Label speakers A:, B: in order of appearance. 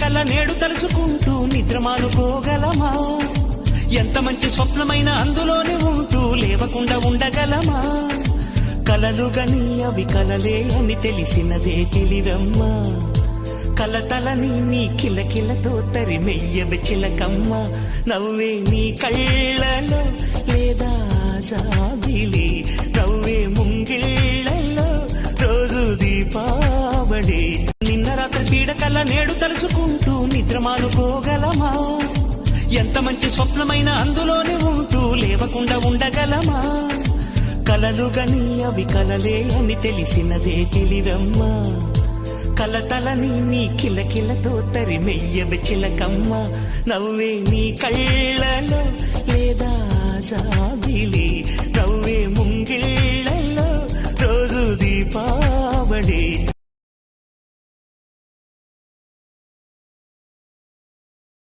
A: పీడకల నేడు తలుచుకుంటూ నిద్రమానుకోగలమా? ఎంత మంచి స్వప్నమైన అందులోనే ఉంటూ లేవకుండా ఉండగలమా? కలలు గని అవి కలలే అని తెలిసినదే తెలివమ్మా. కలతలని నీ కిలకిలతో తరిమెయ్యవి చిలకమ్మ. నవ్వే నీ కళ్ళలో లేదా జాబిలి, నవ్వే ముంగిళ్ళలో రోజు దీపావళి. నిన్న రాత్రి పీడకల నేడు తలుచుకుంటూ నిద్రమానుకోగలమా? ఎంత మంచి స్వప్నమైన అందులోనే ఉంటూ లేవకుండా ఉండగలమా? కలలు గని అవి కలలే అని తెలిసినదే తెలివమ్మా. కలతలని నీ కిలకిలతో తరిమెయ్యవి చిలకమ్మ. నవ్వే నీ కళ్ళలో లేదా జాబిలి, నవ్వే ముంగిళ్ళలో రోజు దీపావళి.